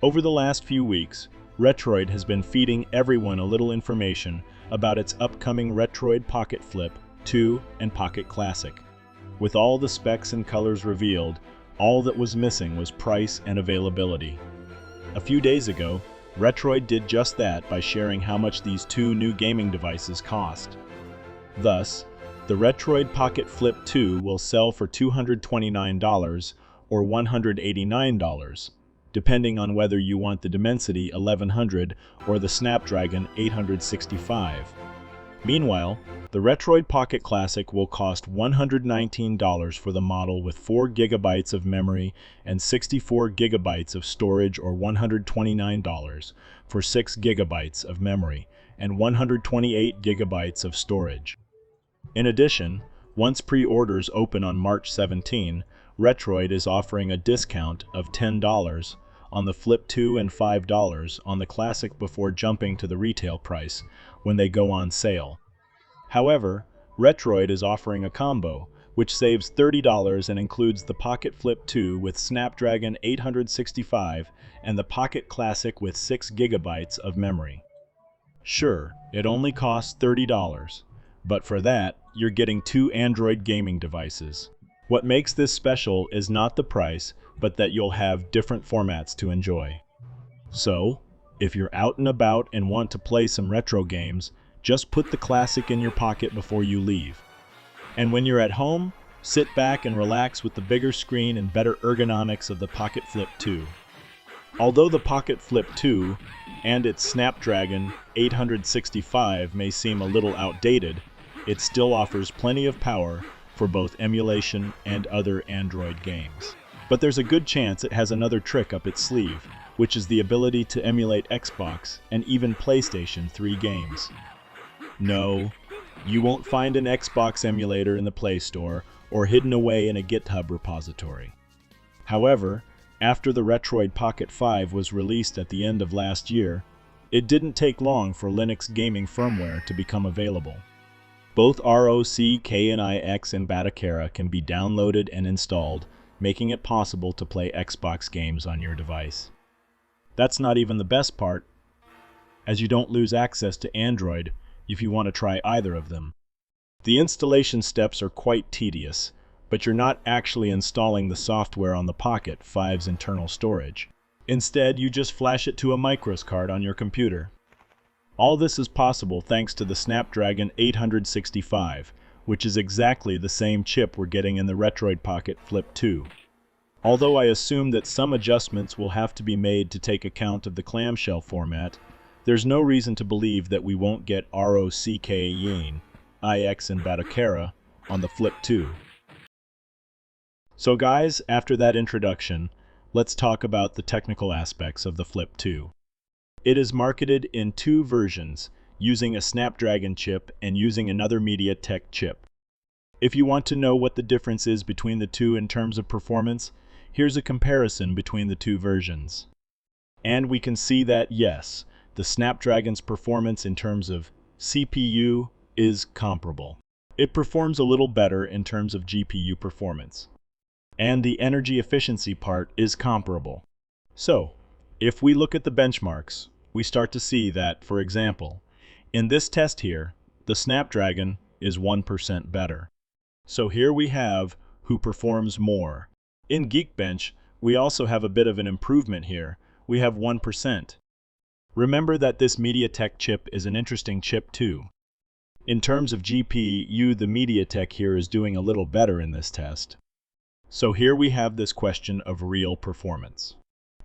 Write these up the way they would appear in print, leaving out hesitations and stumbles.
Over the last few weeks, Retroid has been feeding everyone a little information about its upcoming Retroid Pocket Flip 2 and Pocket Classic. With all the specs and colors revealed, all that was missing was price and availability. A few days ago, Retroid did just that by sharing how much these two new gaming devices cost. Thus, the Retroid Pocket Flip 2 will sell for $229 or $189, depending on whether you want the Dimensity 1100 or the Snapdragon 865. Meanwhile, the Retroid Pocket Classic will cost $119 for the model with 4 GB of memory and 64 GB of storage, or $129 for 6 GB of memory and 128 GB of storage. In addition, once pre-orders open on March 17, Retroid is offering a discount of $10 on the Flip 2 and $5 on the Classic before jumping to the retail price when they go on sale. However, Retroid is offering a combo, which saves $30 and includes the Pocket Flip 2 with Snapdragon 865 and the Pocket Classic with 6 GB of memory. Sure, it only costs $30, but for that, you're getting 2 Android gaming devices. What makes this special is not the price, but that you'll have different formats to enjoy. So, if you're out and about and want to play some retro games, just put the Classic in your pocket before you leave. And when you're at home, sit back and relax with the bigger screen and better ergonomics of the Pocket Flip 2. Although the Pocket Flip 2 and its Snapdragon 865 may seem a little outdated, it still offers plenty of power for both emulation and other Android games. But there's a good chance it has another trick up its sleeve, which is the ability to emulate Xbox and even PlayStation 3 games. No, you won't find an Xbox emulator in the Play Store or hidden away in a GitHub repository. However, after the Retroid Pocket 5 was released at the end of last year, it didn't take long for Linux gaming firmware to become available. Both ROCK&IX and Batacera can be downloaded and installed, making it possible to play Xbox games on your device. That's not even the best part, as you don't lose access to Android if you want to try either of them. The installation steps are quite tedious, but you're not actually installing the software on the Pocket 5's internal storage. Instead, you just flash it to a microSD card on your computer. All this is possible thanks to the Snapdragon 865, which is exactly the same chip we're getting in the Retroid Pocket Flip 2. Although I assume that some adjustments will have to be made to take account of the clamshell format, there's no reason to believe that we won't get ROCK&IX and Batacera on the Flip 2. So guys, after that introduction, let's talk about the technical aspects of the Flip 2. It is marketed in 2 versions, using a Snapdragon chip and using another MediaTek chip. If you want to know what the difference is between the two in terms of performance, here's a comparison between the 2 versions. And we can see that, yes, the Snapdragon's performance in terms of CPU is comparable. It performs a little better in terms of GPU performance. And the energy efficiency part is comparable. So, if we look at the benchmarks, we start to see that, for example, in this test here, the Snapdragon is 1% better. So here we have who performs more. In Geekbench, we also have a bit of an improvement here. We have 1%. Remember that this MediaTek chip is an interesting chip too. In terms of GPU, the MediaTek here is doing a little better in this test. So here we have this question of real performance.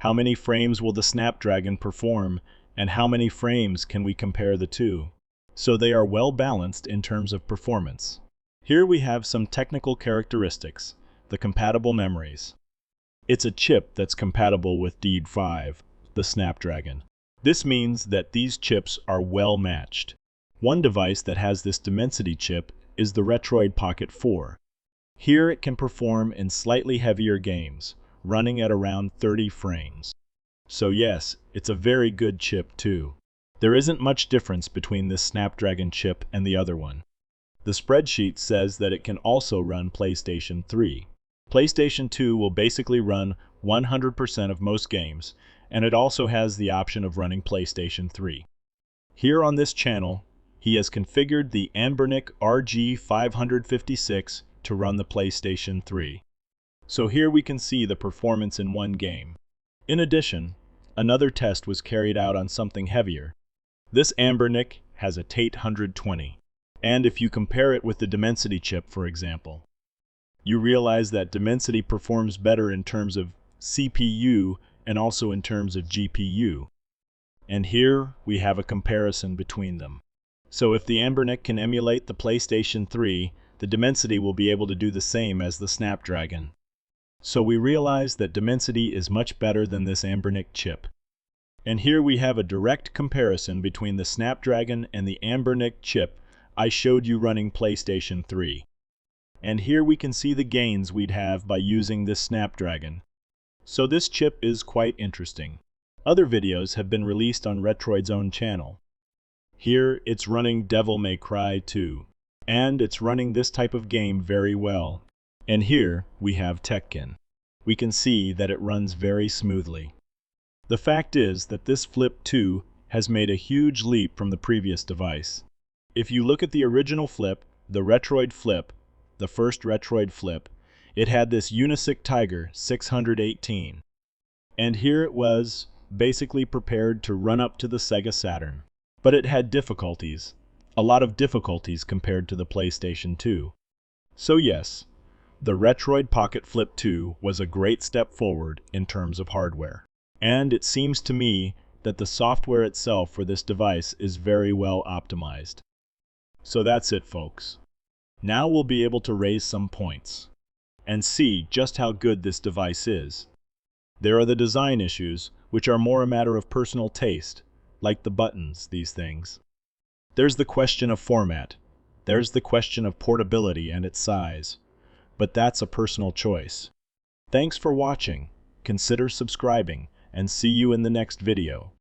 How many frames will the Snapdragon perform, and how many frames can we compare the two? So they are well balanced in terms of performance. Here we have some technical characteristics, the compatible memories. It's a chip that's compatible with DDR5, the Snapdragon. This means that these chips are well matched. One device that has this Dimensity chip is the Retroid Pocket 4. Here it can perform in slightly heavier games, running at around 30 frames. So yes, it's a very good chip too. There isn't much difference between this Snapdragon chip and the other one. The spreadsheet says that it can also run PlayStation 3. PlayStation 2 will basically run 100% of most games, and it also has the option of running PlayStation 3. Here on this channel, he has configured the Anbernic RG556 to run the PlayStation 3. So here we can see the performance in one game. In addition, another test was carried out on something heavier. This Anbernic has a Tate 120. And if you compare it with the Dimensity chip, for example, you realize that Dimensity performs better in terms of CPU and also in terms of GPU. And here we have a comparison between them. So if the Anbernic can emulate the PlayStation 3, the Dimensity will be able to do the same as the Snapdragon. So we realize that Dimensity is much better than this Anbernic chip. And here we have a direct comparison between the Snapdragon and the Anbernic chip I showed you running PlayStation 3. And here we can see the gains we'd have by using this Snapdragon. So this chip is quite interesting. Other videos have been released on Retroid's own channel. Here it's running Devil May Cry 2. And it's running this type of game very well. And here we have Tekken. We can see that it runs very smoothly. The fact is that this Flip 2 has made a huge leap from the previous device. If you look at the original Flip, the Retroid Flip, the first Retroid Flip, it had this Unisync Tiger 618. And here it was, basically prepared to run up to the Sega Saturn. But it had difficulties, a lot of difficulties compared to the PlayStation 2. So yes, the Retroid Pocket Flip 2 was a great step forward in terms of hardware. And it seems to me that the software itself for this device is very well optimized. So that's it, folks. Now we'll be able to raise some points and see just how good this device is. There are the design issues, which are more a matter of personal taste, like the buttons, these things. There's the question of format. There's the question of portability and its size. But that's a personal choice. Thanks for watching. Consider subscribing, and see you in the next video.